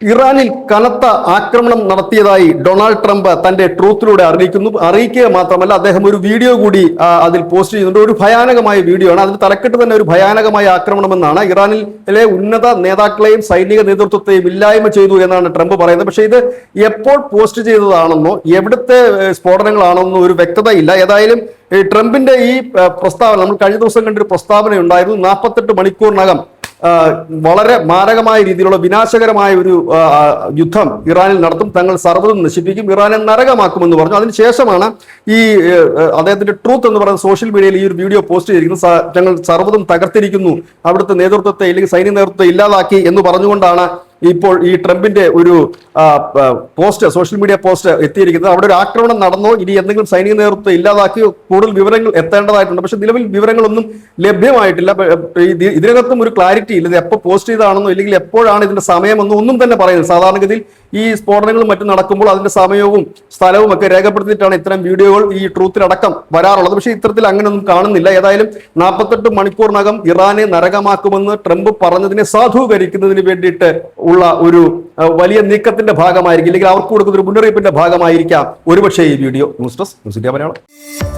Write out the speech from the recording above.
ഇറാനിൽ കനത്ത ആക്രമണം നടത്തിയതായി ഡൊണാൾഡ് ട്രംപ് തന്റെ ട്രൂത്തിലൂടെ അറിയിക്കുക മാത്രമല്ല അദ്ദേഹം ഒരു വീഡിയോ കൂടി അതിൽ പോസ്റ്റ് ചെയ്യുന്നുണ്ട്. ഒരു ഭയാനകമായ വീഡിയോ ആണ്. അതിൽ തലക്കെട്ട് തന്നെ ഒരു ഭയാനകമായ ആക്രമണമെന്നാണ്. ഇറാനിലെ ഉന്നത നേതാക്കളെയും സൈനിക നേതൃത്വത്തെയും ഇല്ലായ്മ ചെയ്തു എന്നാണ് ട്രംപ് പറയുന്നത്. പക്ഷേ ഇത് എപ്പോൾ പോസ്റ്റ് ചെയ്തതാണെന്നോ എവിടുത്തെ സ്ഫോടനങ്ങളാണെന്നോ ഒരു വ്യക്തതയില്ല. ഏതായാലും ട്രംപിന്റെ ഈ പ്രസ്താവന നമ്മൾ കഴിഞ്ഞ ദിവസം കണ്ടൊരു പ്രസ്താവന ഉണ്ടായിരുന്നു. 48 മണിക്കൂറിനകം വളരെ മാരകമായ രീതിയിലുള്ള വിനാശകരമായ ഒരു യുദ്ധം ഇറാനിൽ നടത്തും, തങ്ങൾ സർവ്വതും നശിപ്പിക്കും, ഇറാനെ നരകമാക്കുമെന്ന് പറഞ്ഞു. അതിനുശേഷമാണ് ഈ അദ്ദേഹത്തിന്റെ ട്രൂത്ത് എന്ന് പറയുന്ന സോഷ്യൽ മീഡിയയിൽ ഈ ഒരു വീഡിയോ പോസ്റ്റ് ചെയ്തിരിക്കുന്നത്. ഞങ്ങൾ സർവ്വതും തകർത്തിരിക്കുന്നു, അവിടുത്തെ നേതൃത്വത്തെ അല്ലെങ്കിൽ സൈനിക നേതൃത്വത്തെ ഇല്ലാതാക്കി എന്ന് പറഞ്ഞുകൊണ്ടാണ് ഇപ്പോൾ ഈ ട്രംപിന്റെ ഒരു പോസ്റ്റ്, സോഷ്യൽ മീഡിയ പോസ്റ്റ് എത്തിയിരിക്കുന്നത്. അവിടെ ഒരു ആക്രമണം നടന്നോ, ഇനി എന്തെങ്കിലും സൈനിക നേതൃത്വം ഇല്ലാതാക്കിയോ കൂടുതൽ വിവരങ്ങൾ എത്തേണ്ടതായിട്ടുണ്ട്. പക്ഷെ നിലവിൽ വിവരങ്ങളൊന്നും ലഭ്യമായിട്ടില്ല. ഇതിനകത്തും ഒരു ക്ലാരിറ്റി ഇല്ല. ഇത് എപ്പോൾ പോസ്റ്റ് ചെയ്താണെന്നോ ഇല്ലെങ്കിൽ എപ്പോഴാണ് ഇതിന്റെ സമയമെന്നോ ഒന്നും തന്നെ പറയുന്നത്. സാധാരണഗതിയിൽ ഈ സ്ഫോടനങ്ങളും മറ്റും നടക്കുമ്പോൾ അതിന്റെ സമയവും സ്ഥലവും ഒക്കെ രേഖപ്പെടുത്തിയിട്ടാണ് ഇത്തരം വീഡിയോകൾ ഈ ട്രൂത്തിലടക്കം വരാറുള്ളത്. പക്ഷേ ഇത്തരത്തിൽ അങ്ങനെയൊന്നും കാണുന്നില്ല. ഏതായാലും 48 മണിക്കൂറിനകം ഇറാനെ നരകമാക്കുമെന്ന് ട്രംപ് പറഞ്ഞതിനെ സാധൂകരിക്കുന്നതിന് വേണ്ടിയിട്ട് ഉള്ള ഒരു വലിയ നീക്കത്തിന്റെ ഭാഗമായിരിക്കും, അല്ലെങ്കിൽ അവർക്ക് കൊടുക്കുന്ന ഒരു മുന്നറിയിപ്പിന്റെ ഭാഗമായിരിക്കാം ഒരുപക്ഷേ ഈ video. News desk news India Malayalam.